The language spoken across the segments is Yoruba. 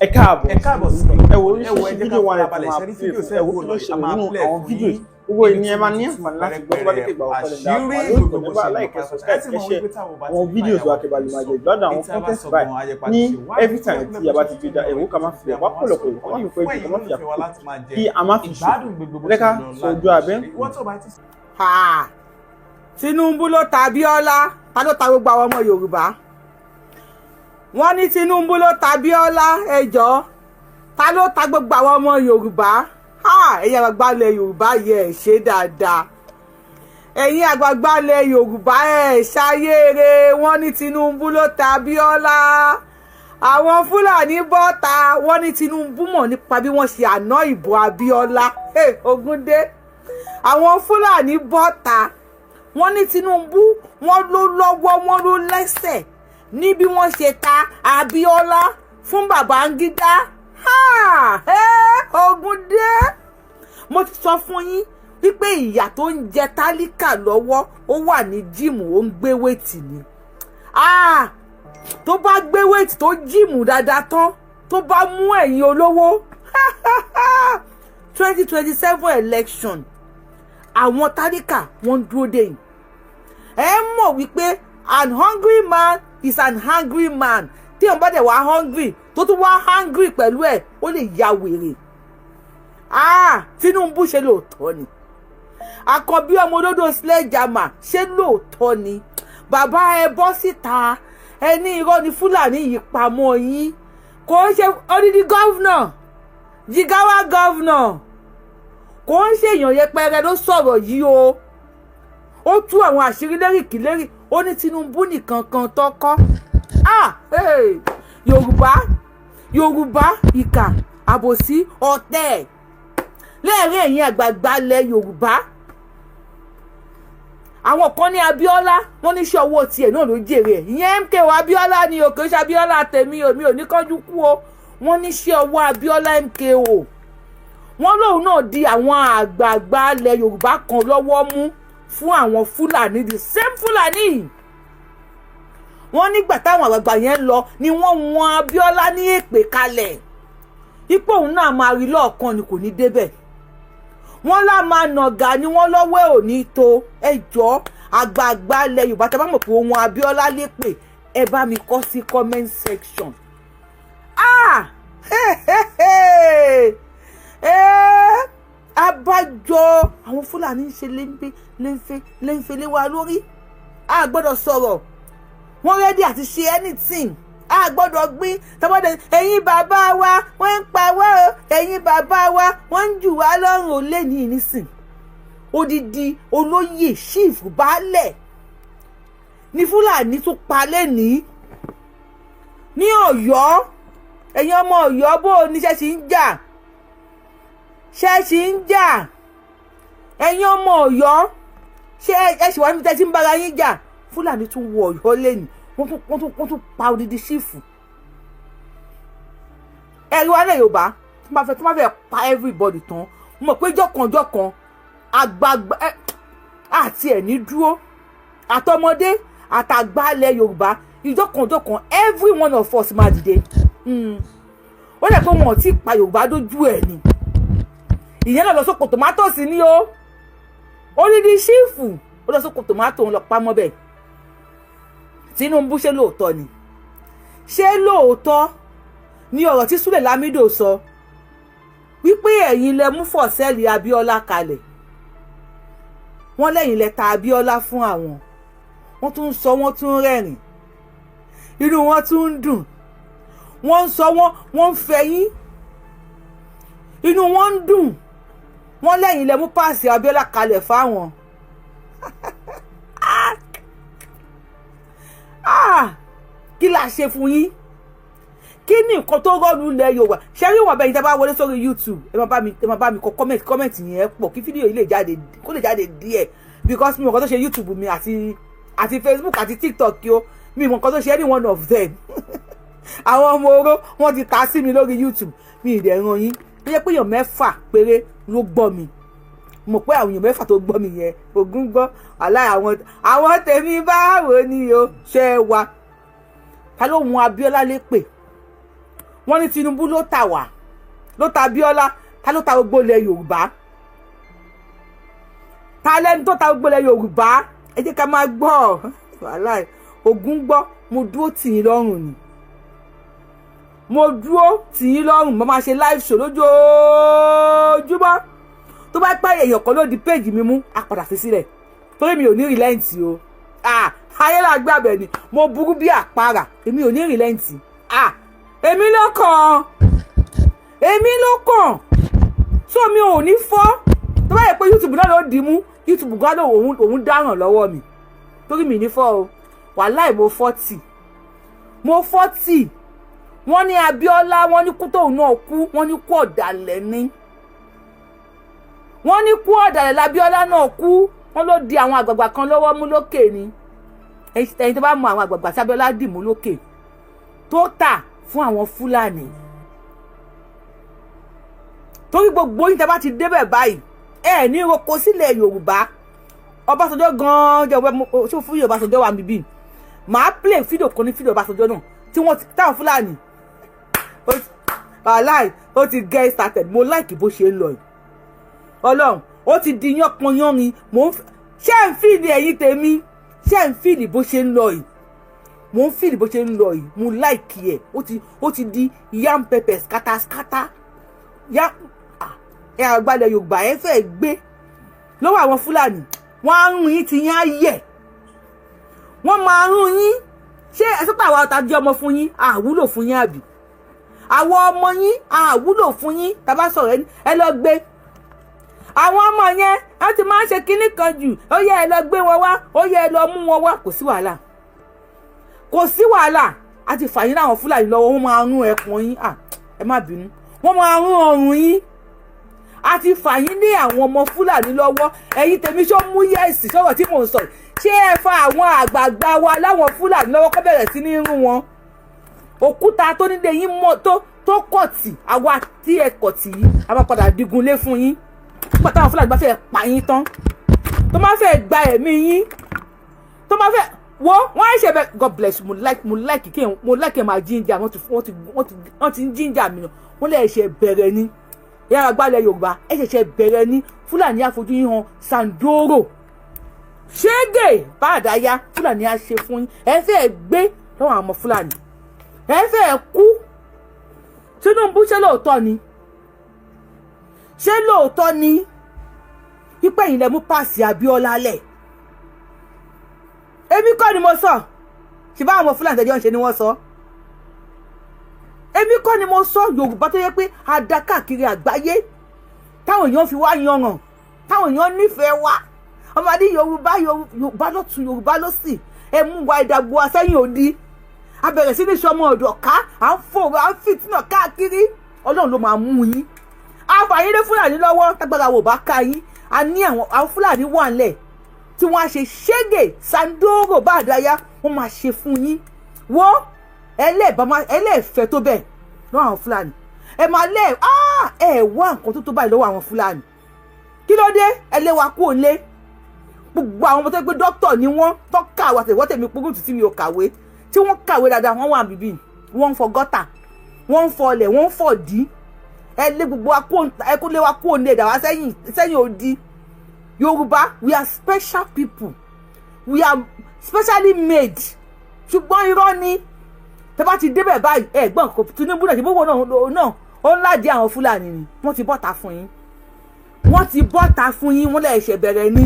ẹ káàbọ̀ sí ẹ wo fídíò wa rẹ̀ balẹ̀ ṣẹ́rí fídíò sẹ́ẹ̀ wò lọ a máa play àwọn fídíò owó ènìyàn máa ní àǹfààní láti gbọ́ bá dékè gbà wọ́n fẹ́lẹ̀ dáa wọ́n kò ní bá aláìkẹ́ subscribe kẹ́ṣẹ́ àwọn fídíò tó akẹ́bàlì máa jẹ ìgbádùn àwọn content báyìí ní every time tí a bá ti gbé da ẹ̀wọ́ ká má fi ẹ̀wọ́ pọ̀lọpọ̀ ẹ̀wọ́ ká má fi ẹ̀wọ́ ká má fi àpò kí a má fi ṣe lẹ́ka sojú abẹ́. Tinubu ló ta Abíọ́lá, ta ló ta gbogbo àwọn ọmọ Yorùbá? Wọ́n ní Tinubu ló ta Abíọ́lá, ẹ jọ̀ọ́ ta ló ta gbogbo àwọn ọmọ Yorùbá? Ẹ̀yin àgbààgbà ilẹ̀ Yorùbá yẹ ẹ̀ ṣe dáadáa. Ẹ̀yin àgbààgbà ilẹ̀ Yorùbá ẹ̀ ṣayére. Wọ́n ní Tinubu ló ta Abíọ́lá. Àwọn Fúlàní bọ́ta wọ́n ní Tinubu mọ̀ nípa bí wọ́n ṣe àná ìbò Abíọ́lá. Ogúndé. Àwọn Fúlàní bọ́ta wọ́n ní Tinubu wọ́n ló lọ́wọ́ wọ́n ló lẹ́sẹ̀ ní bí wọ́n ṣe ta Abíọ́lá fún Babangida. Ogúndé, mo ti sọ fún yín wípé ìyá tó ń jẹ tálíkà lọ́wọ́ ó wà ní jíìmù ó ń gbé wéètì ni. Tó bá gbé wéètì tó jíìmù dáadáa tán tó bá mú ẹ̀yin olówó 2027 election àwọn tálíkà wọ́n dúró dè yín. Ẹ mọ̀ wípé an hungry man is an hungry man. Tí wọ́n bá dẹ̀ wá hungry tó tún wá hungry pẹ̀lú ẹ̀ ó lè ya wèrè. Tinubu ṣe lóòótọ́ ni. Àkànbí ọmọ olódò sledgehammer ṣe lóòótọ́ ni. Bàbá ẹ bọ́ síta ẹ ní irọ́ ni Fúlàní yìí pamọ́ yín. Kò ń ṣe odidi gọ́vnà Jigawa gọ́vnà kò ń ṣe èèyàn yẹpẹrẹ ló sọ̀rọ̀ yìí o. Ó tú àwọn àṣírí lẹ́rìkìlẹ́rì ó ní Tinubu nìkan kan tọ́kọ́. Yorùbá ìkà àbòsí ọ̀tẹ̀ lẹ́ẹ̀rín ẹ̀yin àgbààgbà ilẹ̀ Yorùbá. Àwọn kan ní Abíọ́lá wọ́n ní iṣẹ́ owó tiẹ̀ náà ló jèrè ẹ̀. Ìyẹn MKO Abíọ́lá ni o kò ṣe Abíọ́lá tèmi o mi ò ní kánjú kú o. Wọ́n ní iṣẹ́ owó Abíọ́lá MKO. Wọ́n lóun náà di àwọn àgbààgbà ilẹ̀ Yorùbá kan lọ́wọ́ mú fún àwọn Fúlàní the same Fúlàní. Wọ́n nígbà táwọn àgbààgbà yẹn lọ ni wọ́n wọn Abíọ́lá ní èpè kalẹ̀. Ipò òun náà máa rí lọ́ọ̀kan ni kò ní débẹ̀. Wọ́n lá máa nàgà ni wọ́n lọ́wọ́ ò ní tó. Ẹ jọ̀ọ́ àgbààgbà ilẹ̀ Yorùbá tẹ́ bá mọ̀ pé wọn Abíọ́lá lépè ẹ bá mi kọ sí comment section. Abájọ àwọn Fúlàní ń ṣe léńfé lé wa lórí. A gbọ́dọ̀ sọ̀rọ̀. Wọ́n rẹ́dí àti ṣe anything. A gbọ́dọ̀ gbé tọ́bọ́dọ̀ ẹ̀yin bàbá wa wọ́n ń pa wá o ẹ̀yin bàbá wa wọ́n ń jù wá lọ́rùn ó lé ní ìnísìn. Odidi olóyè chief baálẹ̀ ní Fúlàní tún pa lẹ́nìí ní Ọ̀yọ́. Ẹ̀yin ọmọ Ọ̀yọ́ bó o ní ṣẹ́ṣì ń jà ẹ̀yin ọmọ Ọ̀yọ́ ṣé ẹ ṣì wá níbi tẹ́ tí ń bára yín jà. Fúlàní tún wọ Ọ̀yọ́ lẹ́nìí wọ́n tún pa odidi ṣífù. Ẹ̀rí wa lẹ̀ Yorùbá tí wọ́n fẹ́ pa everybody tán mọ̀ pé jọ̀kan àgbààgbà àti ẹ̀ní dúró àtọmọdé àtàgbà lẹ̀ Yorùbá ìjọ̀kan every one of us máa dìde. Ó lẹ̀ pé wọn ò tí ì pa Yorùbá dójú ẹ̀ ni. Ìyẹn náà lọ sóko tòmátòsì ní o odidi ṣífù ó lọ sóko tòmátò ń lọ pamọ́ bẹ́ẹ̀. Tinubu ṣe lóòótọ́ ni ṣé lóòótọ́ ni ọ̀rọ̀ tí Súlè Lámídò sọ wípé ẹ̀yin lẹ mú fọ̀sẹ́ẹ̀lì Abíọ́lá kalẹ̀. Wọ́n lẹ́yìn lẹ ta Abíọ́lá fún àwọn. Wọ́n tún ń sọ wọ́n tún ń rẹ́rìn inú wọn tún ń dùn. Wọ́n ń sọ wọ́n ń fẹ̀yìn inú wọn ń dùn. Wọ́n lẹ́yìn lẹ mú páàsì Abíọ́lá kalẹ̀ fáwọn. Kí la ṣe fún yín? Kí ni nǹkan tó rọ́ọ̀lù ilẹ̀ Yorùbá? Ṣé rí wọn bẹ́ẹ̀ ní tẹ́ bá wọlé sórí YouTube ẹ máa bá mi kọ comment yẹn pọ̀ kí fídíò yìí lè jáde díẹ̀ because mi ò nǹkan tó ṣe YouTube mi àti Facebook àti TikTok o mi ò nǹkan tó ṣe any one of them. Àwọn ọmọ oró wọ́n ti ta sí mi lórí YouTube mi ì dẹ̀ ràn yín. Ó yẹ pé èèyàn 6 péré ló gbọ́ mi. Mo pé àwọn èèyàn 6 tó gbọ́ mi yẹn ogún gbọ́ àwọn tèmi báwo ni o ṣe wa. Ta ló mú Abíọ́lá lépè? wọ́n ní Tinubu ló tà wá ló ta Abíọ́lá ta ló ta gbogbo ilẹ̀ Yorùbá ta lẹ́ni tó ta gbogbo ilẹ̀ Yorùbá ẹ jẹ́ ká máa gbọ́ wàhálà Ògún gbọ́ mo dúró tì yín lọ́rùn ni mo dúró tì yín lọ́rùn mo máa ṣe live show lójoojúmọ́ tó bá pẹ́ èèyàn kan ló di péjì mi mú a padà fi sílẹ̀ torí mi ò ní rìlẹ́ǹtì o ayé la gbé abẹ ni mo burú bí àpárá èmi ò ní rìlẹ́ǹtì èmi ló kàn so mi ò ní fọ́ tó bá yẹ pé YouTube náà ló dì mú YouTube gbádùn òun dáràn lọ́wọ́ mi torí mi ní fọ́ o wàláì mo 40 wọ́n ní Abíọ́lá wọ́n ní kú tóun náà kú wọ́n ní kú ọ̀dàlẹ̀ ni wọ́n ní kú ọ̀dàlẹ̀ l'Abíọ́lá náà kú wọ́n ló di àwọn àgbààgbà kan lọ́wọ́ mú lókè ni ẹ̀yin tó bá mọ àwọn àgbààgbà tí Abíọ́lá dì mú lókè tó tà fún àwọn Fúlàní torí gbogbo yín tẹ́ bá ti débẹ̀ báyìí ẹ ní roko sílẹ̀ Yorùbá Ọbásanjọ́ gan-an jẹ́ ṣó fún Ọbásanjọ́ wà níbí màá play fídíò kan ní fídíò Ọbásanjọ́ náà tí wọ́n táwọn Fúlàní wàláì ó ti get started mo like bó ṣe ń lọ yìí Ọlọ́run ó ti di yánpọnyánrin ṣé ń fìdí ẹ̀yìn tèmi ṣé ń fìdí bó ṣe ń lọ yìí mo ń fìdí bó ṣe ń lọ yìí mo like ẹ̀ ó ti di yam pepper scatter ẹ àgbàlẹ̀ Yorùbá ẹ fẹ́ gbé lọ́wọ́ àwọn Fúlàní wọ́n á rún yín ti yín á yẹ̀ wọ́n máa rún yín ṣé ẹ sọ́pọ̀ àwọn ọ̀tá jẹ́ ọmọ fún yín àwúlò fún yín àbí àwọn ọmọ yín àwúlò fún yín tàbá sọ̀rọ̀ ẹ lọ gbé àwọn ọmọ yẹn wọ́n ti máa ń ṣe kinní kan jù ó yẹ ẹ lọ gbé wọn wá ó yẹ ẹ lọ mú wọn wá kò sí wàhálà a ti fà yín láwọn Fúlàní lọ́wọ́ wọ́n máa rún ẹkùn yín ẹ má bínú wọ́n máa rún ọrùn yín a ti fà yín ní àwọn ọmọ Fúlàní lọ́wọ́ ẹ̀yin tèmi ṣó mú yẹ́sì sọ̀rọ̀ tí mò ń sọ ṣé ẹ fa àwọn àgbààgbà wa láwọn Fúlàní lọ́wọ́ kó bẹ̀rẹ̀ sí ní rún wọn òkúta tó nílé yín mọ́ tó kọ̀tì àwa tí ẹ kọ̀tì yìí a máa padà digunlé fún yín nígbà táwọn Fúlàní bá fẹ́ pa yín tán tó máa fẹ́ gba ẹ̀mí yín tó máa fẹ́ wọ́n á ṣe bẹ́ẹ̀ God bless you mo like máa jíjà wọ́n ti ń jíjà mi wọ́n lè ṣe bẹ̀rẹ̀ ni yàrá gbálẹ̀ Yorùbá ẹ ṣẹ̀ṣẹ̀ bẹ̀rẹ̀ ní Fúlàní àfojú yín hàn Sandoro ṣége bá àdáyá Fúlàní á ṣe fún yín ẹ fẹ́ gbé lọ́wọ́ àwọn ọmọ Fúlàní ẹ fẹ́ kú Tinubu ṣé lóòótọ́ ni pípẹ́ yìí lẹ mú páàsì Abíọ́lá lẹ̀ èmi kọ́ ni mo sọ ṣùgbọ́n àwọn Fúlàní tẹ̀jọ́ ń ṣe ni wọ́n sọ èmi kọ́ ni mo sọ Yorùbá tó yẹ pé a dá káàkiri àgbáyé táwọn èèyàn fi wá yanràn táwọn èèyàn nífẹ̀ẹ́ wá ọmọdé Yorùbá lọ́tún Yorùbá lọ́sì ẹ mú wa ìdàgbò àsẹ́yìn òdi a bẹ̀rẹ̀ sí ní sọmọ ọ̀dọ̀ ká à ń fò à ń fìtínà káàkiri Ọlọ́run ló máa mú yín àfààní lé Fúlàní lọ́wọ́ tágbára wò bá ká yín a ní àwọn Fúlàní wà ńlẹ̀ tí wọ́n á ṣe ṣége Sandoro bá àdáyá wọ́n máa ṣe fún yín wọ́n ẹlẹ́ẹ̀fẹ́ tó bẹ́ẹ̀ lọ́wọ́ àwọn Fúlàní ẹ máa ẹ wá nǹkan tó báyìí lọ́wọ́ àwọn Fúlàní kí ló dé ẹ lé wa kú òlé gbogbo àwọn ọmọ tó gbé dókítà ni wọ́n tó kàwé àtẹ̀wọ́ tẹ̀mí pogúntù tí mi ò kàwé tí wọ́n kàwé dáadáa wọ́n wà bíbí wọ́n ń fọ gọ́tà wọ́n ń fọ ọlẹ̀ wọ́n ń fọ dí ẹ lé gbogbo wa kó lé wa kú òlé dàwa sẹ́yìn òdi Yorùbá we are special people we are specially made ṣùgbọ́n irọ́ ni tẹ́ bá ti débẹ̀ báyìí ẹ̀gbọ́n kò Tinubu náà ṣe gbogbo náà ó ń ládi àwọn Fúlàní ni wọ́n ti bọ́ta fún yín wọ́n lè ṣe bẹ̀rẹ̀ ní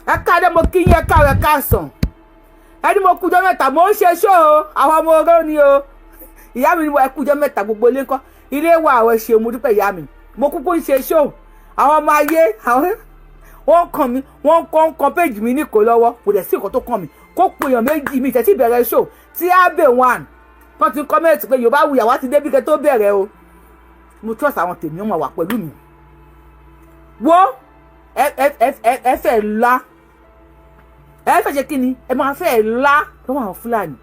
ẹ káàdé mo kí yín ẹ káàrọ̀ ẹ káàsán ẹni mo kújọ́ mẹ́ta mo ń ṣe ṣó o àwọn ọmọ oró ni o ìyá mi ni mo ẹ kújọ́ mẹ́ta gbogbo ilé ńkọ́ ilé wa àwọn ṣe mo dúpẹ́ ìyá mi mo kúkú ń ṣe ṣó àwọn ọmọ ayé wọ́n kàn mí wọ́n kàn péjì mi ní kò lọ́wọ́ kò dẹ̀ sí nǹkan tó kàn mí kó pe èèyàn méjì mi ìtẹ́tí bẹ̀rẹ̀ ṣó tí abe one kan ti kọ́mẹ́ǹtì pé Yorùbá wuyà wá ti débi kẹ́ tó bẹ̀rẹ̀ o mo trust àwọn tèmi wọn wà pẹ̀lú mi wo ẹ fẹ́ la ẹ fẹ́ ṣe kí ni ẹ máa fẹ́ la lọ́wọ́ àwọn Fúlàní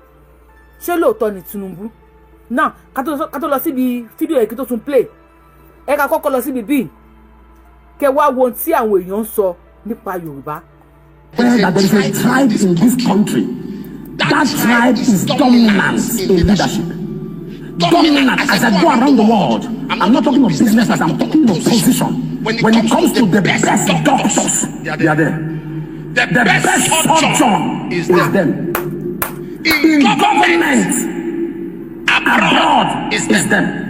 ṣé lóòótọ́ ni Tinubu náà ká tó lọ síbi fídíò yẹn kí tó tún play ẹ ká kọ́kọ́ lọ síbi bíi kẹ wá wo ohun tí àwọn èèyàn ń sọ nípa Yorùbá. That there is a tribe in this country. That tribe is dominant in leadership. dominant as I go around the world. I'm not talking of business as I'm talking of position. When it comes to the best doctors, they are there. The best surgeon is them. In government, abroad is them.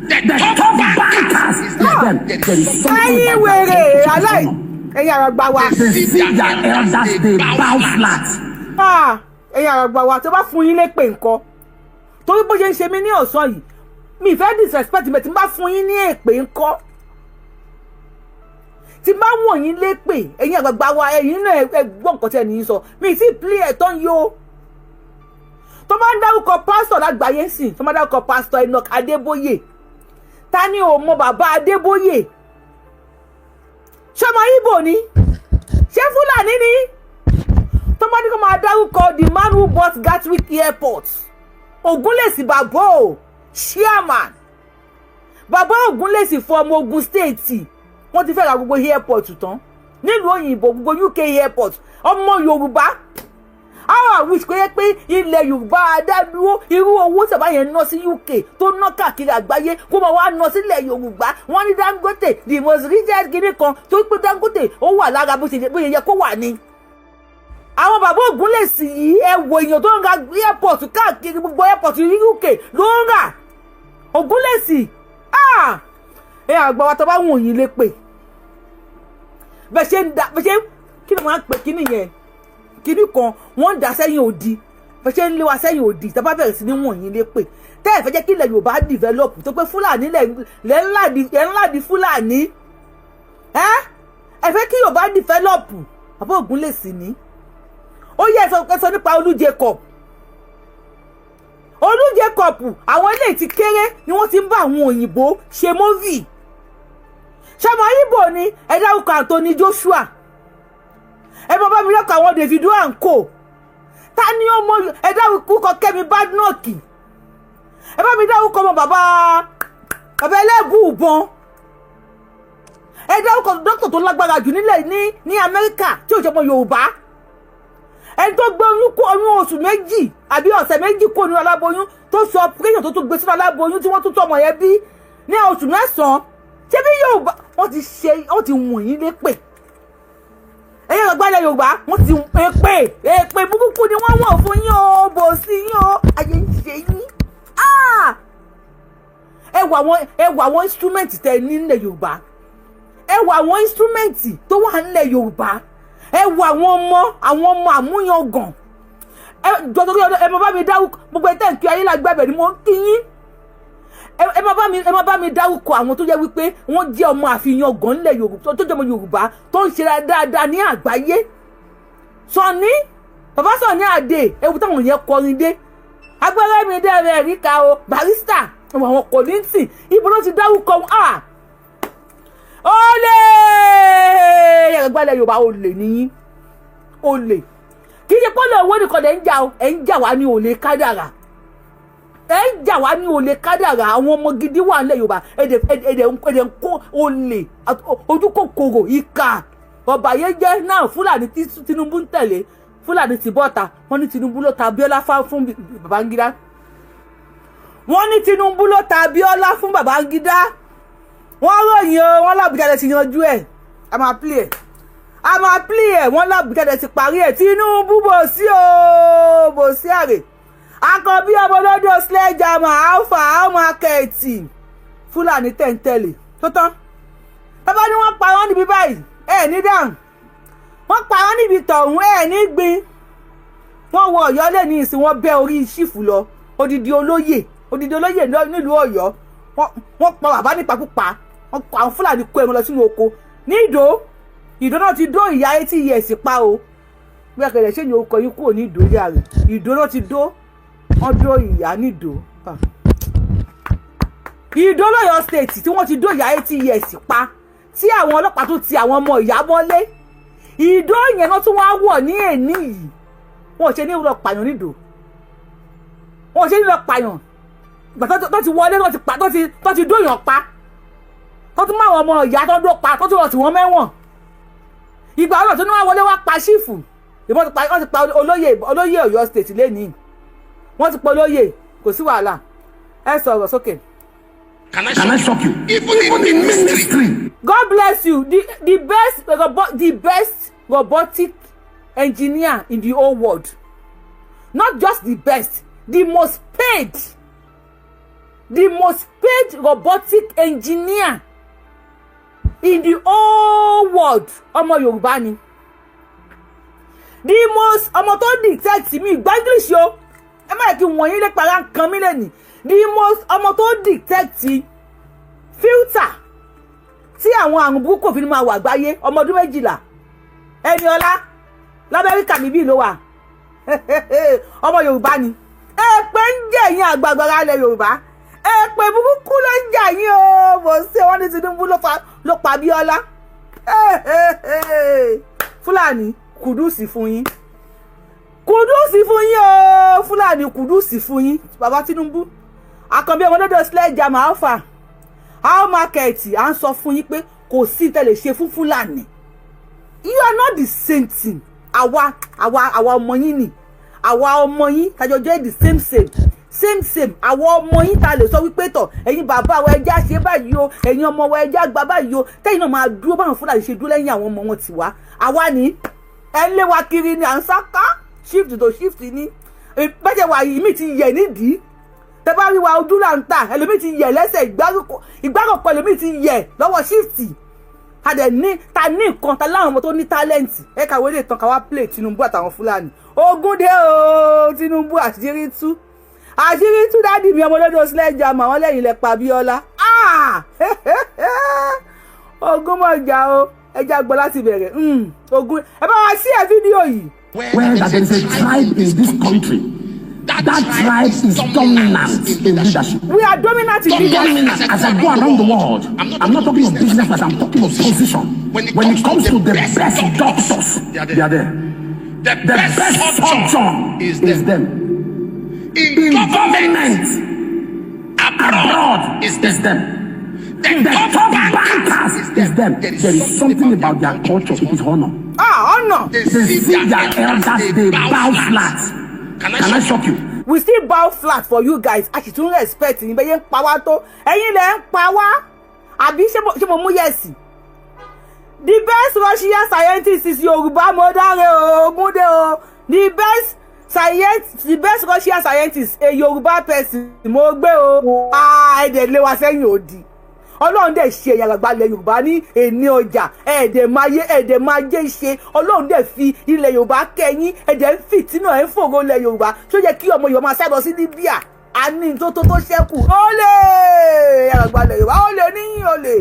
The top bankers is them. There is something about they see their elders, they bow flat. Ẹ̀yin àgbà wa tó bá fún yín lépè ńkọ́ torí bó ṣe ń ṣe mí ní ọ̀sán yìí mi fẹ́ disrespect mi tí n bá fún yín ní èpè ńkọ́ tí n bá wọ̀n yín lépè ẹ̀yin àgbàgbà wa ẹ̀yin náà ẹ gbọ́ nǹkan tí ẹni yín sọ mi sì play ẹ̀ tán yó tó bá ń dárúkọ pásítọ̀ lágbàáyé sìn tó bá ń dárúkọ pásítọ̀ Enoch Adébóyè ta ni ò mọ bàbá Adébóyè ṣọmọ Ìgbò ni ṣé Fúlàní ni somebody come and dárúkọ the man who bought Gatwick airport Ògúnlèsì bàbá o chairman bàbá Ògúnlèsì fún ọmọ Ògùn state wọ́n ti fẹ́ ra gbogbo airport tán nílùú òyìnbó gbogbo UK airport ọmọ Yorùbá how I wish kó yẹ pé ilẹ̀ Yorùbá adádúró irú owó sábà yẹn ná sí UK tó ná káàkiri àgbáyé kó máa wá ná sílẹ̀ Yorùbá wọ́n ní Dangote the most richest guinea kan tó pé Dangote ó wà lára bó ṣe yẹ kó wà ní. Àwọn bàbá Ògúnlèsì yìí ẹ wo èèyàn tó ń ra airport káàkiri gbogbo airport ní UK ló ń rà Ògúnlèsì ẹ àgbà wa tó bá wọ̀n yín lépè bẹ́ẹ̀ ṣe kí ni wọ́n á pè kíní yẹn kíní kan wọ́n ń dà sẹ́yìn òdì bẹ́ẹ̀ ṣe ń lé wa sẹ́yìn òdì tó bá bẹ̀rẹ̀ sí ní wọ̀n yín lépè tẹ́ ẹ̀ fẹ́ jẹ́ kí ilẹ̀ Yorùbá develop tó pé Fúlàní lẹ́ ńlá di Fúlàní ẹ fẹ́ kí Yorùbá develop bàbá Ògúnlèsì ní. Ó yẹ sọ nípa Olú Jacob àwọn ilé ti kéré ni wọ́n ti ń bá àwọn òyìnbó ṣe móvì ṣọmọ Ìgbò ni ẹ dárúkọ Anthony Joshua ẹ bá mi lọ́kọ̀ àwọn Davido and co ta ni ó mọ ẹ dárúkọ Kẹ́mi Badnock ẹ bá mi dárúkọ ọmọ bàbá ẹlẹ́bùúbọn ẹ dárúkọ dókítà tó lágbára jù nílẹ̀ ní Amẹ́ríkà tí ò ṣe ọmọ Yorùbá ẹni tó gbé oyún oṣù méjì àbí ọ̀sẹ̀ méjì kó ní aláboyún tó sọ operation tó tún gbé sínú aláboyún tí wọ́n tún tọmọ yẹn bí ní oṣù mẹ́sàn-án ṣé bí Yorùbá wọ́n ti wọ̀n yín lépè ẹ̀yin àgbàlẹ̀ Yorùbá wọ́n ti èpè burúkú ni wọ́n wọ̀ fún yín o bò sí yín o ayé ń ṣe yín ẹ wọ àwọn instrument tẹ nílẹ̀ Yorùbá ẹ wọ àwọn instrument tó wà nílẹ̀ Yorùbá ẹ wo àwọn ọmọ àmúyangàn ẹ má bá mi dárúkọ gbogbo ẹtẹ nkí ayé lágbàbẹ ni mo ń kí yín ẹ má bá mi dárúkọ àwọn tó jẹ́ wípé wọ́n jẹ́ ọmọ àfihàn nílẹ̀ Yorùbá tó jẹ́ ọmọ Yorùbá tó ń ṣe dáadáa ní àgbáyé Sunny bàbá Sunny Adé ewu táwọn yẹn kọrin dé agbára mi dẹ́rẹ́ ríka o Barrister àwọn Kollington ibo ló ti dárúkọ olè ẹgbẹ́lẹ̀ Yorùbá olè níyín olè kì í ṣe pé olè owó nìkan ẹ̀ ń jà wá ní olè kádàrà àwọn ọmọ gidi wà nílẹ̀ Yorùbá ẹ̀dẹ̀ ń kó olè ojú kòkòrò ìkà ọ̀bàyéjẹ́ náà Fúlàní tí Tinubu ń tẹ̀lé Fúlàní ti bọ́ta wọ́n ní Tinubu ló ta Abíọ́lá fún Babangida wọ́n ròyìn o wọ́n lábùjáde ti yanjú ẹ̀ a máa play ẹ̀ wọ́n lábùjáde ti parí ẹ̀ Tinubu bò sí àrè akọbí ọmọlọ́dọ̀ sledgehammer alpha market Fúlàní tẹ̀ǹtẹ̀lẹ̀ tó tán bàbá ni wọ́n pa wọ́n níbi báyìí ní dáhùn wọ́n pa wọ́n níbi tọ̀hún ní gbin wọ́n wọ Ọ̀yọ́ lé ní ìsìn wọ́n bẹ́ orí ṣífù lọ odidi olóyè nílùú Ọ̀yọ́ wọ́n pa bàbá nípakúpa àwọn Fúlàní kó ẹran lọ sínú oko ní Ìdó náà ti dó ìyá 80 years pa o bí akẹ́lẹ̀ ṣé ni orúkọ yín kúrò ní Ìdó yà rẹ̀ Ìdó náà ti dó wọ́n dó ìyá ní Ìdó lọ́yọ̀ state tí wọ́n ti dó ìyá 80 years pa tí àwọn ọlọ́pàá tó ti àwọn ọmọ ìyá mọ́lé Ìdó yẹn náà tún wá wọ̀ ní èní yìí wọ́n ṣe ní lọ pààyàn ní Ìdó wọ́n ṣe ní lọ pààyàn gbà tó ti wọlé tó ti dóyàn pa tó tún máa ọmọ ìyá tó dó pa tó tún lọ sí wọn mẹ́wọ̀n ìgbà ọ̀rọ̀ tó ní wọ́n wọlé wá pa ṣífù ìbọn wọ́n ti pa olóyè Ọ̀yọ́ state lẹ́nìí wọ́n ti pa olóyè kò sí wàhálà sọ̀rọ̀ sókè. Can I shock you? Even in ministry. God bless you. The best robotic engineer in the whole world. Not just the best, the most paid. The most paid robotic engineer in the whole world. Ọmọ Yorùbá ni. The most ọmọ tó detect mi English yo. Ẹ má kí wọ́n yín lè para nǹkan mi lẹ́ni. The most ọmọ tó detect filter tí àwọn àrùn burúkú fi máa wà gbáyé ọmọ ọdún 12 Ẹniọlá l'Amẹ́ríkà níbí ló wà. Ọmọ Yorùbá ni. Èpè ń jẹ yín àgbàgbàrà ilẹ̀ Yorùbá. Èpè burúkú ló ń jà yín o. Mo ṣe wọ́n ní Tinubu ló pa Abíọ́lá. Fúlàní kùdùsì fún yín. Kùdùsì fún yín o. Fúlàní kùdùsì fún yín. Bàbá Tinubu. Àkànbí ọmọ lọ́dọ̀ sledgehammer alpha. How market à ń sọ fún yín pé kò sí tẹ́lẹ̀ ṣe fún Fúlàní. You are not the same thing. Àwa ọmọ yín ni. Àwa ọmọ yín tájọ jẹ́ the same. Àwa ọmọ yín tá lè sọ wípé tọ̀ ẹ̀yin bàbá wa ẹja ṣe báyìí o, ẹ̀yin ọmọ wa ẹja gba báyìí o. Tẹ́yin náà máa dúró báwọn Fúlàní ṣe dúró lẹ́yìn àwọn ọmọ wọn ti wá. Àwa ni ẹ lé wa kiri ni à ń sáká shift to shift ni. Bẹ́ẹ̀ wà yìí mi ti yẹ̀ nídìí. Tẹ́ bá rí wa ojú là ń tà ẹlòmíì ti yẹ̀ lẹ́sẹ̀ ìgbáròkọ ẹlòmíì ti yẹ̀ lọ́wọ́ shift. Adẹ ní ta ní nǹkan ta láwọn ọmọ tó ní talent. Ẹ kàwé lè tàn ká wá play Tinubu àtàwọn Fúlàní. Ogun dé o Tinubu àṣírí tú dáàdì mi ọmọ lọ́dọ̀ sledgehammer àwọn lẹ́yìn lẹ pa Abíọ́lá. Ogun mọ̀ jà o ẹja gbọ́ láti bẹ̀rẹ̀. Ogun ẹ bá wa sí ẹ fídíò yìí. Where there is a tribe in this country, that tribe is dominant in leadership. We are dominant in leadership. As I go around the world, I'm not talking of business, but I'm talking of position. When it comes to the best doctors, they are there. The best surgeon is them. In government, abroad is them. The top bankers is them. There is something about their culture, it is honor. Honor. They see their elders, they bow flat. Can I shock you? We still bow flat for you guys. Actually, to respect yín bẹ́ẹ̀ yẹn pa wá tó. Ẹ̀yin lẹ ń pa wá. Àbí ṣé mo mú yẹ̀sì? The best Russian scientist is Yorùbá mo dáre o, Ogunde o. The best Russian scientist a Yorùbá person mo gbé o. Ẹ̀dẹ̀ lé wa sẹ́yìn òdì. Ọlọ́run dẹ̀ ṣe ìyàgbá ilẹ̀ Yorùbá ní èní ọjà ẹ̀ẹ́dẹ̀ máa jẹ́ ṣe Ọlọ́run dẹ̀ fi ilẹ̀ Yorùbá kẹ́yìn ẹ̀ẹ́dẹ̀ ń fìtínà ẹ̀ ń fògo ilẹ̀ Yorùbá tó yẹ kí ọmọ Yorùbá máa sábọ̀ sí Libya àní tó ṣẹ́kù ó lè ìyàgbá ilẹ̀ Yorùbá ó lè níyìn ó lè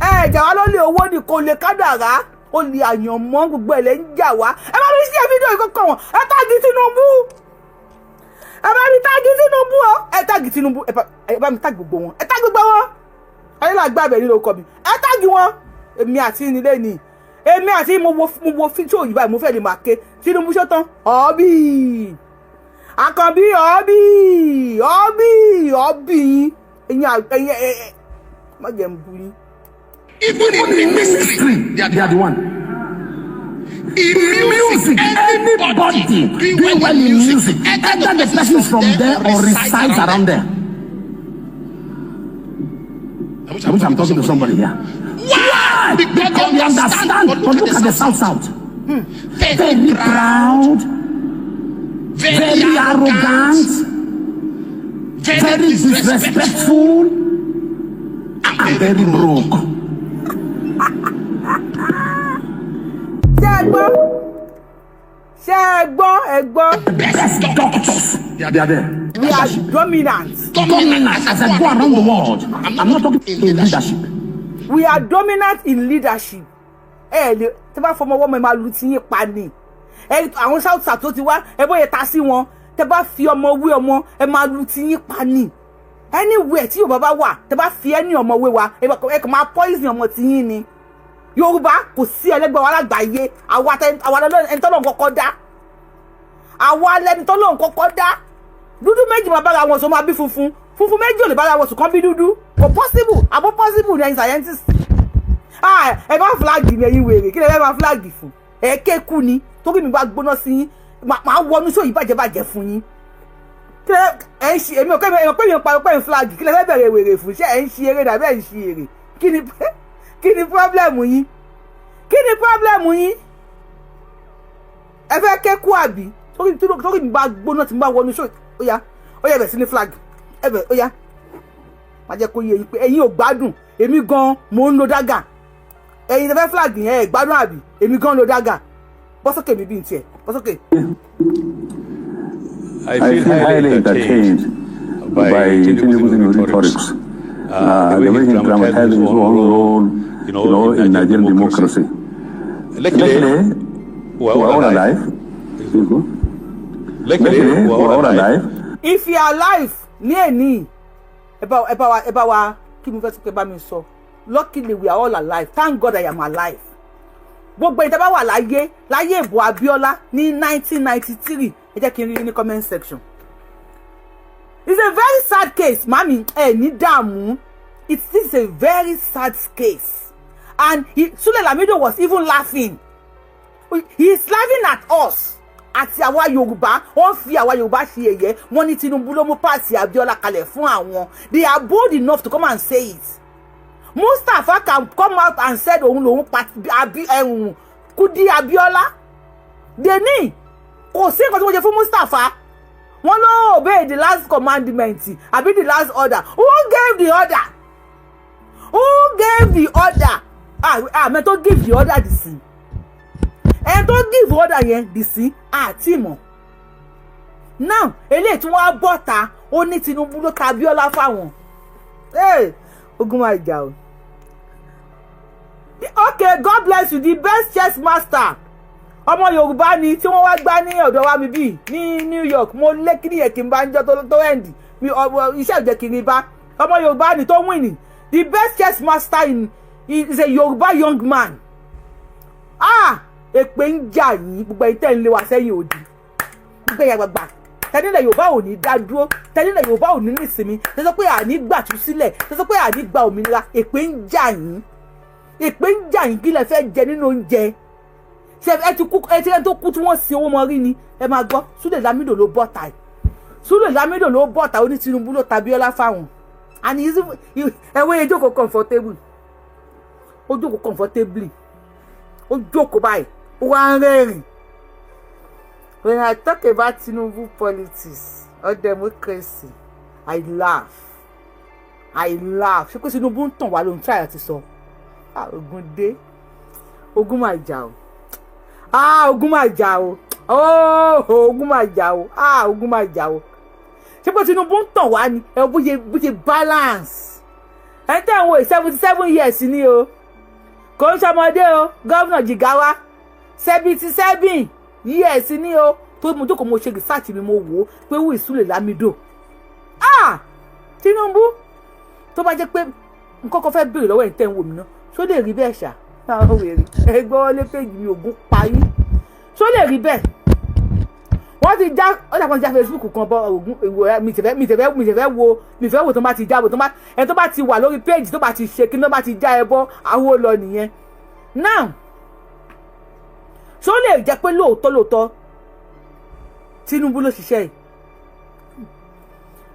ẹ̀ẹ́dẹ̀ wa ló lè owó ní kò lè kádàrá ó lè àyànmọ́ gbogbo ẹ̀ lẹ́ ń jà wá ẹ bá mi ṣe fídíò ìkọ́kọ́ wọn ẹ táàgì Tinubu ẹ táàgì Tinubu ẹ bá mi táàgì gbogbo wọn ẹ táàgì gbogbo wọn. Ayé la gbàgbé nílò ọkọ mi ẹ táàgì wọn èmi àti nílé ni èmi àti mo wo fídíò yìí báyìí mo fẹ́ lè máa ké Tinubu ṣó tán ọ̀bì Àkànbí ọ̀bì ẹ̀yin má jẹ́ ń bu yín. Even in ministry, they are the one. In music, anybody doing well in music, either the person is from there or resides around there. I wish I'm talking to somebody here. Why? Because you understand. But look at the South. Very proud, very arrogant, very disrespectful, and very broke. Ṣé ẹ gbọ́? The best doctors, they are there. We are dominant. As I go around the world, I'm not talking in leadership. We are dominant in leadership. Tẹ́ bá fọmọ wọ́n mọ̀ ẹ máa lu ti yín pa ni. Àwọn South tó ti wá ẹ bóyá ta sí wọn. Tẹ́ bá fi ọmọ wé ọmọ ẹ máa lu ti yín pa ni. Anywhere tí Yorùbá bá wà, tẹ́ bá fi ẹni ọmọ wé wa, ẹ kàn máa poison ọmọ ti yín ni. Yorùbá kò sí ẹlẹ́gbẹ́ wa lágbàáyé. Àwa ẹni tọ́lọ́run kọ́kọ́ dá. Àwa ẹni tọ́lọ́run kọ́kọ́ dá. Dúdú méjì máa bára wọn sọ máa bí funfun méjì ò lè bára wọn sọ kàn bí dúdú kò possible àbọ̀ possible ní ẹ̀yin scientist ẹ bá flag ní ẹ̀yin wèrè kí lè bá flag fún ẹ kéku ni torí mi bá gbóná sí yín máa wọnú sóyè bàjẹ́ fún yín ẹ̀ ń ṣe èmi ò pé mi ò pa ọpẹ́ flag kí lẹ fẹ́ bẹ̀rẹ̀ wèrè fún ṣé ẹ̀ ń ṣe eré dàbí ẹ̀ ń ṣe eré kí ni problem yín ẹ fẹ́ kékú àbí torí mi bá gbóná tí mi bá wọnú ṣó ó yá bẹ̀ sí ní flag ẹ bẹ̀ ó yá má jẹ́ kó yé yín pé ẹ̀yin ò gbádùn èmi gan mò ń lo dágà ẹ̀yin tẹ́ fẹ́ flag yẹn ẹ̀ gbádùn àbí èmi gan lo dágà bọ́sọ̀kè mi bí n tiẹ̀ bọ́sọ̀kè. I feel highly entertained by Tinubu's rhetorics, the way he dramatizes his own role, in Nigerian democracy. Luckily, we're all alive. Luckily, we're all alive. If you are alive, ní ẹ bá wa kí mo fẹ́ sọ pé bá mi sọ. Luckily, we are all alive. Thank God I am alive. Gbogbo ìtẹ́ bá wà láyé ìbò Abíọ́lá ní 1993 ẹ jẹ́ kí n rí ní comment section. It's a very sad case, mami. Ní dààmú. This is a very sad case. And Sule Lamido was even laughing. He is laughing at us. Àti àwa Yorùbá, wọ́n fi àwa Yorùbá ṣe yẹ̀yẹ́, wọ́n ní Tinubu ló mú pàṣẹ Abíọ́lá kalẹ̀ fún àwọn. They are bold enough to come and say it. Mustafa can come out and said òun lòun Kudi Abiola. They ní kò sí nǹkan tí wọ́n ṣe fún Mustafa. Wọ́n ló obey the last commandment àbí the last order. Who gave the order? Men tó give the order dì sí. And tó give order yẹn dì sí àti mọ̀. Now eléyìí tí wọ́n á bọ́ta ó ní Tinubu ló ta Abiola fáwọn. Ogun máa jà o. Okay, God bless you, the best chess master. Ọmọ Yorùbá ni tí wọ́n wá gbá ní ọ̀dọ̀ wa mi bí ní New York. Mo lé kí ni èkì ń bá ń jọ tó end. Iṣẹ́ ìjẹ́ kiri bá. Ọmọ Yorùbá ni tó win. The best chess master is a Yorùbá young man. Èpè ń jà yín gbogbo ẹ̀yin tẹ́ ń lé wa sẹ́yìn òdì. Gbogbo ẹ̀yà gbàgbà. Tẹ́lẹ̀ Yorùbá ò ní dá dúró. Tẹ́lẹ̀ Yorùbá ò ní nísinmi. Tẹ́ sọ pé àní gbàtú sílẹ̀. Tẹ́ sọ pé àní gba òmìnira. Èpè ń jà yín. Èpè ń jà yín kí lẹ fẹ́ jẹ nínú oúnjẹ. Ṣé ẹ ti tó kú tí wọ́n sin owó mọ́ rí ni. Ẹ máa gbọ́ Sule Lamido ló bọ́ta ẹ̀. Sule Lamido ló bọ́ta ó ní Tinubu ló ta Abíọ́lá fáwọn. And ẹ̀wọ̀n yẹn jókòó comfortable. Ó jókòó comfortably. Ó jókòó báyìí. Ó wá ń rẹ́rìn. When I talk about Tinubu politics or democracy, I laugh. Ṣé kó Tinubu ń tàn wá ló ń try àti sọ? Ogun dé. Ogun máa jà o. Ogun máa jà o. Ogun máa jà o. Ogun máa jà o. Ṣé kó Tinubu ń tàn wá ni? Ẹ bó ṣe balance. Ẹ tẹ́ ń wo 77 years ni o. Kò ń ṣọmọdé o. Gọ́vnà Jigawa 77 years ni o. Tó mo jókòó mo ṣe research mi mo wò ó pé who is Sule Lamido. Tinubu tó bá jẹ́ pé nǹkan kan fẹ́ béèrè lọ́wọ́ ẹ̀ tẹ́ ń wò mí náà. Ṣó lè rí bẹ́ẹ̀ ṣá? Wèrè ẹgbẹ́ wọlé péjì mi ògún parí. Ṣó lè rí bẹ́ẹ̀? Wọ́n ti já ọjà kan já Facebook kan bọ́ ògún ìwò mi fẹ́ wo tó bá ti jábọ̀ tó bá ti wà lórí péjì tó bá ti ṣe kí tó bá ti já ẹ bọ́ àwo lọ nìyẹn. Now ṣó lè jẹ́ pé lóòótọ́ Tinubu ló ṣiṣẹ́ yìí?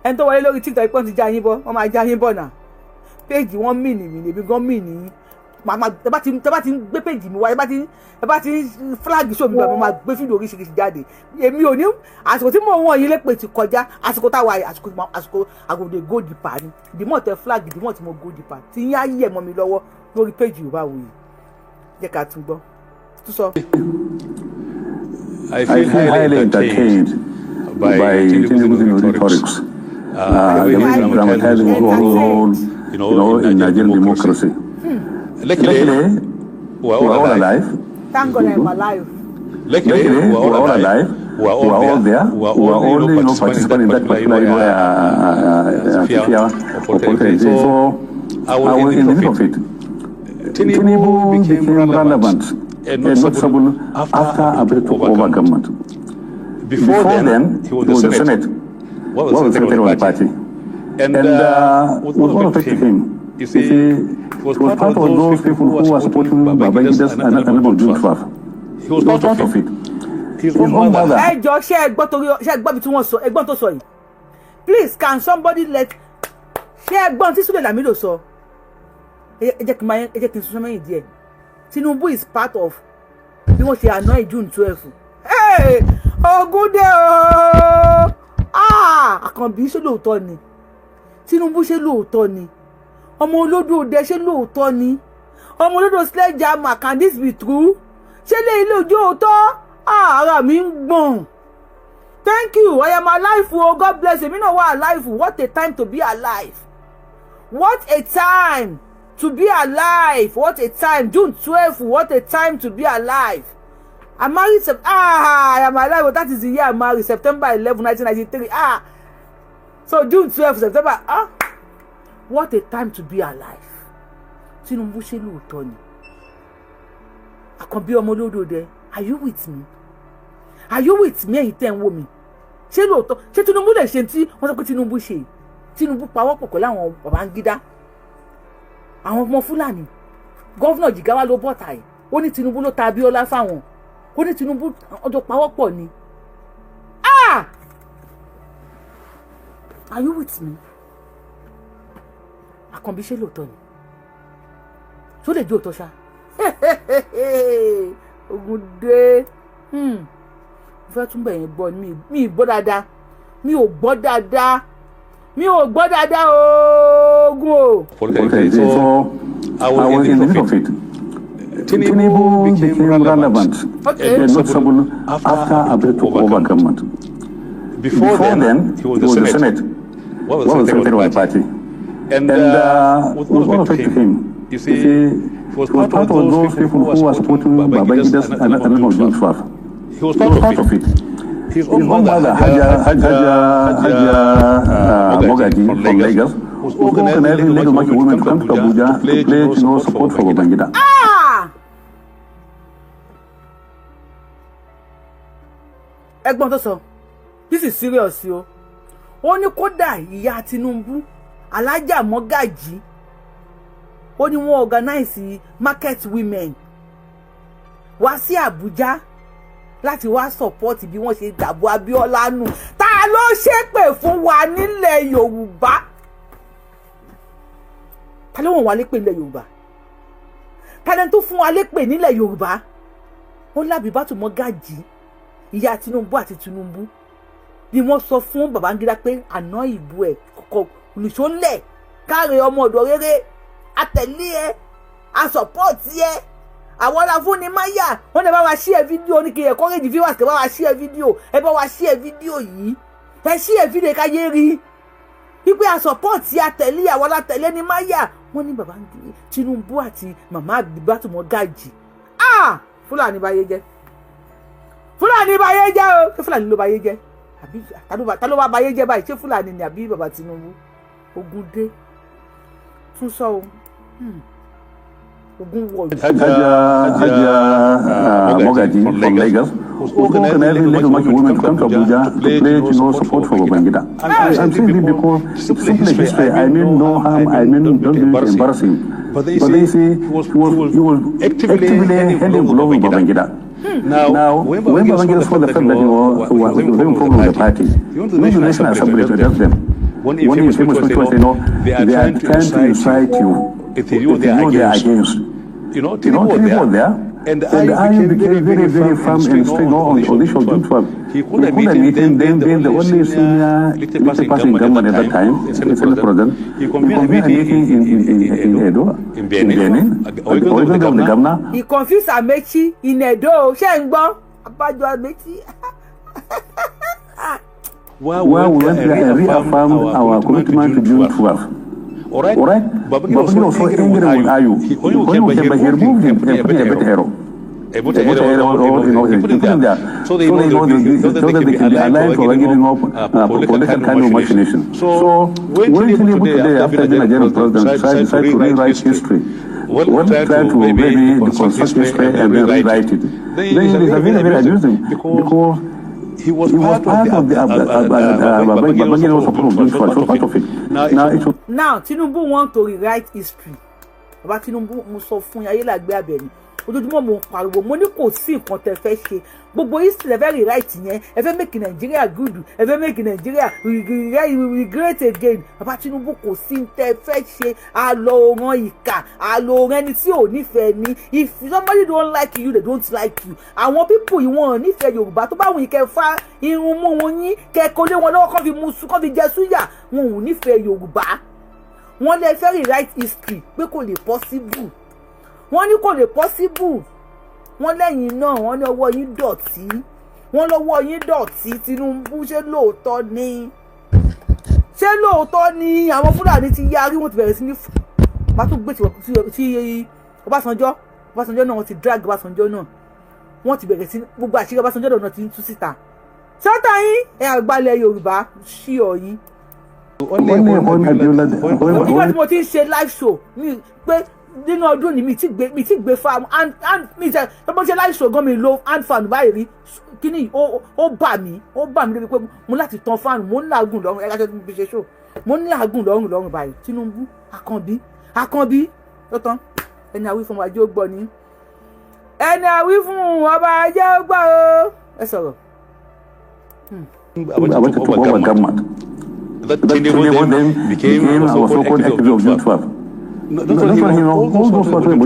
Ẹni tó wọlé lórí TikTok ipò ti já yín bọ́ wọ́n máa já yín bọ̀ náà. Péjì wọn mì ní èmi gan mì ní. Tẹ́ bá ti ń gbé péjì mi wá tẹ́ bá ti ń flag show mi bá mo máa gbé fídíò oríṣiríṣi jáde. Èmi ò ní àsìkò tí mò ń wọ̀n yín lépè ti kọjá àsìkò táwa àsìkò àgòdè go deeper ni. Ìdìmọ̀ tẹ flag ìdìmọ̀ tí mo go deeper tí yín á yẹ̀ mọ́ mi lọ́wọ́ lórí péjì Yorùbá Wuyì. Jẹ́ ká tún gbọ́. Tún sọ. I feel highly entertained by Tinubu's rhetorics. The way he dramatizes his own role, in Nigerian democracy. Luckily, we're all alive. Thank God I'm alive. Luckily, we're all alive. We're all there. We're only participating in that particular or politics. So I was in the middle of it. Tinubu became relevant and noticeable after Abiy took over government. Before then, he was the Senate. What was the Secretary of the party? And what affected him? You see, he was part of those people who were supporting Babangida and June 12. He was part of it. His own mother. Ẹ jọ̀ọ́ ṣé ẹ gbọ́ bí tí wọ́n sọ ẹgbọ́n tó sọ yìí. Please, can somebody let share gbọ́n tí Sule Lamido sọ? Ẹ jẹ́ kí n sọ mẹ́yìn díẹ̀. Tinubu is part of bí wọ́n ṣe annoy June 12. Hey, Ogunde o! Àkànbí ṣe lóòótọ́ ni. Tinubu ṣe lóòótọ́ ni. Ọmọ olódò òde ṣe lóòótọ́ ni. Ọmọ olódò sledgehammer, can this be true? Ṣé lè ilé ojú òótọ́? Ara mi ń gbọ̀n. Thank you. I am alive. Oh, God bless you. You know what alive? What a time to be alive. What a time to be alive. What a time. June 12th. What a time to be alive. I'm married. I am alive. Well, that is the year I'm married. September 11, 1993. So June 12th, September. What a time to be alive. Tinubu ṣe lóòótọ́ ni. Àkànbí ọmọ olódò dẹ. Are you with me? Are you with me? Ẹ̀yin tẹ́ ń wò mí. Ṣé lóòótọ́? Ṣé Tinubu lè ṣe tí wọ́n sọ pé Tinubu ṣe? Tinubu pawọ́pọ̀ pẹ̀lú àwọn Babangida. Àwọn ọmọ Fúlàní. Gọ́vnà Jigawa ló bọ́ta yìí. Ó ní Tinubu ló ta Abíọ́lá fáwọn. Ó ní Tinubu ọjọ́ pawọ́pọ̀ ni. Are you with me? Àkànbí ṣe lóòótọ́ ni. Ṣó lè jó òótọ́ ṣá? Ogunde. Fẹ́ tún bẹ̀yẹn gbọ́ mi gbọ́ dáadáa. Mi ò gbọ́ dáadáa ogun o. Okay, so I was in the middle of it. Tinubu became relevant and noticeable after Abe took over government. Before then, he was the Senate. What was the Secretary of the party? And what was affecting him? You see, he was part of those people who were supporting Babangida's and June 12. He was part of it. His own mother, Haja Mogaji from Lagos, was organizing Lagos market women to come to Abuja to pledge support for Babangida. Ẹ̀gbọ́n tó sọ, this is serious yo. Ó ní kódà ìyá Tinubu, Alájà Mogaji, ó ní wọ́n organize market women wá sí Abuja láti wá support bí wọ́n ṣe dàbò Abíọ́lá nù. Ta ló ṣépè fún wa nílẹ̀ Yorùbá? Ta ló wọ́n wá lépè nílẹ̀ Yorùbá? Ta lẹ́ni tó fún wa lépè nílẹ̀ Yorùbá? Ó Lábìbátù Mọ́gàjí, ìyá Tinubu àti Tinubu bí wọ́n sọ fún Babangida pé àná ìbú ẹ̀ kọ̀kọ̀ olùṣọ́lẹ̀ káre ọmọ ọ̀dọ̀ rere àtẹ̀lé ẹ a support ẹ. Àwọn la fún ni Maya wọ́n lè bá wa share video ní kí encourage viewers kí bá wa share video ẹ bá wa share video yìí ẹ share video ká yé rí wípé a support ya tẹ̀lé àwọn la tẹ̀lé ni Maya wọ́n ní Babangida Tinubu àti màmá Lábìbátù Mọ́gàjí. Fúlàní báyé jẹ́ o ṣé Fúlàní ló báyé jẹ́ àbí ta ló bá báyé jẹ́ báyìí ṣé Fúlàní ni àbí bàbá Tinubu? Ogunde tún sọ o. Haja Mogaji from Lagos was organizing Lagos market women to come to Abuja to pledge support for Babangida. I'm saying this because it's simply history. I mean no harm. I mean don't be embarrassing. But they say he was actively handing glove to Babangida. Now, when Babangida saw the fact that he was having a problem with the party, he went to the National Assembly to address them. One of the famous questions was, they are trying to incite you. If you know they are against. Tinubu was there. And I became very, very firm and strong on the issue of June 12. He couldn't meet him, then the only senior elected person in government at that time, the Senate President, he convened a meeting in Edo, in Benin, the origin of the governor. He confused Amechi in Edo. Shengbo, Abajo Amechi. Where we went there and reaffirmed our commitment to June 12. All right? Babangida was so angry with Ayu. He removed him and put a better hero. He put him there. So they know that they can be aligned for giving up political kind of machination. So when Tinubu today, after being a general president, decided to rewrite history, when tried to maybe deconstruct history and then rewrite it, then it is very, very amusing because he was part of the Babangida was part of it. Now Tinubu want to rewrite history, bàbá Tinubu mo sọ fún yín ayé làgbé Àbẹ̀ní ojoojúmọ́ mo pariwo mo ní kò sí nǹkan tẹ́ fẹ́ ṣe gbogbo history ẹ fẹ́ rewrite yẹn ẹ fẹ́ make Nigeria good ẹ fẹ́ make Nigeria we great again bàbá Tinubu kò sí tẹ́ fẹ́ ṣe àlòrán ìkà àlòrán ẹni tí ò nífẹ̀ẹ́ ní if somebody don't like you they don't like you àwọn people yìí wọn ò nífẹ̀ẹ́ Yorùbá tó bá wùn kẹ́ fa irun mú wọn yín kẹ́ kó lé wọn lọ́wọ́ kó fi mu sùn kó fi jẹ súyà wọn ò nífẹ̀ẹ́ Yorùbá wọn lè fẹ́ rewrite history pé kò lè possible wọ́n ní kò lè possible wọ́n lẹ́yìn náà wọ́n ní ọwọ́ yín dọ̀tí wọ́n lọ́wọ́ yín dọ̀tí Tinubu ṣé lóòótọ́ ni àwọn Fúlàní ti yarí wọ́n ti bẹ̀rẹ̀ sí ní máa tún gbé tí Ọbásanjọ́ náà wọ́n ti drag Ọbásanjọ́ náà wọ́n ti bẹ̀rẹ̀ sí gbogbo àṣírí Ọbásanjọ́ náà ti ń tú síta sọ́tà yín àgbálẹ̀ Yorùbá ṣí ọ yín. Nígbà tí mo ti ń ṣe live show mi pé nínú ọdún ni mi ti gbé fan and mi ṣe tó bó ṣe láì ṣògán mi lo hand fan báyìí rí kíní ó bà mí débi pé mo láti tan fan mo ń làágùn lọ́rùn ẹ̀ka tó fi ṣe show mo ń làágùn lọ́rùn báyìí Tinubu Àkànbí tó tán ẹni àwí fún ajé ó gbọ́ ni ẹni àwí fún ọba ajé ó gbọ́ o ẹ sọ̀rọ̀. I want to talk about government. That Tinubu then became our so-called activist of June 12. Not only him, all those who are talking in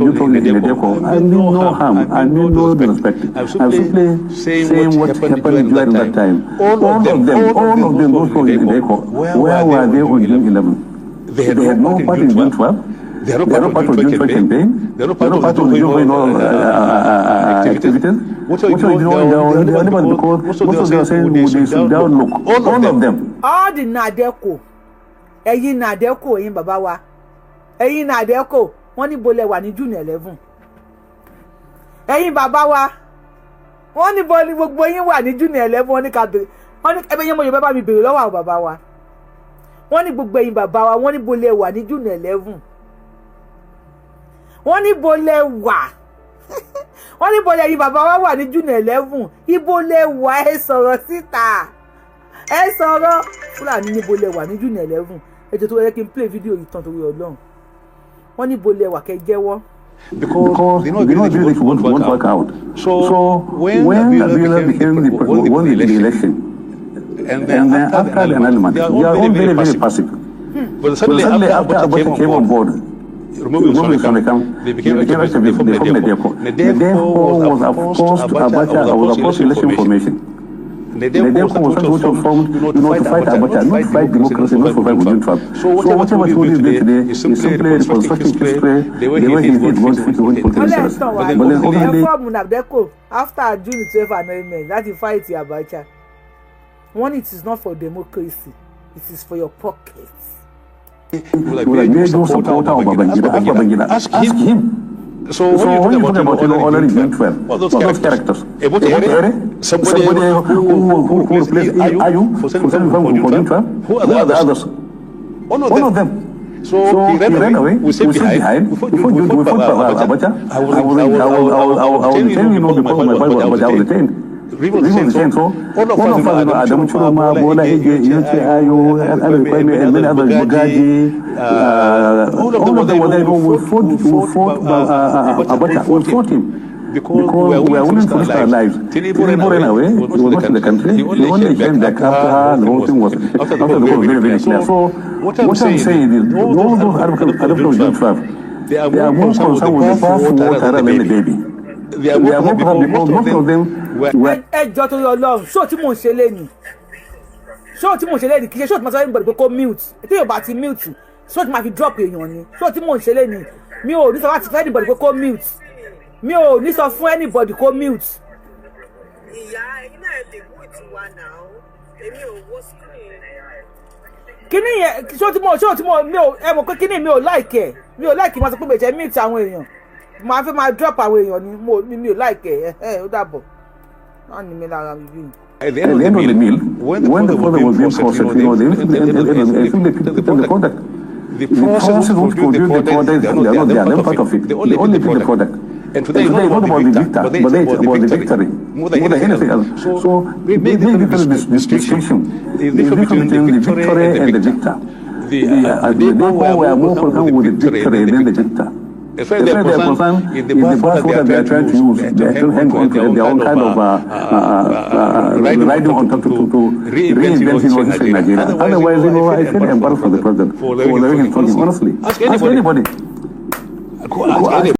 the deco, I mean no harm, I mean no disrespect. I'm simply saying what happened during that time. All of them, those who are in the deco, where were they on June 11? They had no part in June 12. They are not part of June 12 campaign. They are not part of the June activities. What are you doing because most of them are saying they should down look. All of them. All the Nadeco. Ẹ̀yin Nadeco, ẹ̀yin bàbá wa. Ẹ̀yin Nadeco, wọ́n ní bolẹ̀ wà ní June 11. Ẹ̀yin bàbá wa. Wọ́n ní bolẹ̀ gbogbo yín wà ní June 11 wọ́n ní ká bèrè. Wọ́n ní ẹbẹ̀ yẹn mo yẹ bá mi bèrè lọ́wọ́ àwọn bàbá wa. Wọ́n ní gbogbo ẹ̀yin bàbá wa, wọ́n ní bolẹ̀ wà ní June 11. Wọ́n ní bolẹ̀ wà. Wọ́n ní bolẹ̀ yìí bàbá wa wà ní June 11. Ibo lẹ wà ẹ sọ̀rọ̀ síta. Ẹ sọ̀rọ̀ Fúlàní ní bolẹ̀ wà ní June 11. Ẹ jẹ́ tó yẹ kí n play video yìí tán torí Ọlọ́run. Wọ́n ní bolẹ̀ wà kẹ́ jẹ́wọ́. Because they know this won't work out. So when Abiola became won the election, and then after the annulment, they are all very, very passive. But suddenly after Abacha came on board, removing from the camp, they became active. They formed the Deco was opposed to Abacha, was opposed to election formation. The Deco was supposed to form, to fight Abacha, not fight democracy, not to fight within Trump. So whatever he did today is simply reconstructing history, the way he did going to fit the way politicians. But then only after June 12 annulment, that is fight Abacha. One, it is not for democracy, it is for your pockets. Ask him. So when you talk about already June 12, what those characters? Somebody who replaced Ayu for June 12? Who are the others? One of them. So he ran away. We stayed behind. Before you fought Abacha, I was detained, because my father was detained. People the same. So all of us, Adam Churuma, Bola Ege, Ayu, and many others, Bagaji, all of them were there who fought Abacha, who fought him. Because we are willing to risk our lives. Tinubu ran away, he was not in the country, he only came back after the whole thing was after the whole was very, very clear. So what I'm saying is, all those Arabs don't travel. They are more concerned with the powerful water than the baby. They are more concerned because most of them ẹjọ́ tó yọ lọ́rùn ṣó tí mò ń ṣe lẹ́nu kì í ṣe ṣó tí mo sọ fún ìgbàgbọ́ kó mute tí yóò bá ti mute ṣó tí mo fi drop èèyàn ni ṣó tí mò ń ṣe lẹ́nu mi ò ní sọ láti fún anybody kó mute mi ò ní sọ fún anybody kó mute. ìyá iná ẹ̀ lè mú ìtura náà èmi ò wọ́ screen. kíní yẹn ṣó tí mo mi ò ẹ mọ̀ pé kíní mi ò like máa sọ pé bèjẹ́ mute àwọn èèyàn máa fẹ́ máa drop àwọn èèyàn ni mi ò like ó dàbọ̀. At the end of the meal, when the product was being processed, the product. The process who produce the product, they are not part of it. They only pick the product. And today it's not about the victor, but it's about the victory, more than anything else. So maybe this distinction is between the victory and the victor. The people were more concerned with the victory than the victor. As far as they are concerned, if the passport that they are trying to use, they are still hang on to their own kind of riding on top to reinventing all this in Nigeria. Otherwise, you know, I feel embarrassed for the president for letting him talk, honestly. Ask anybody.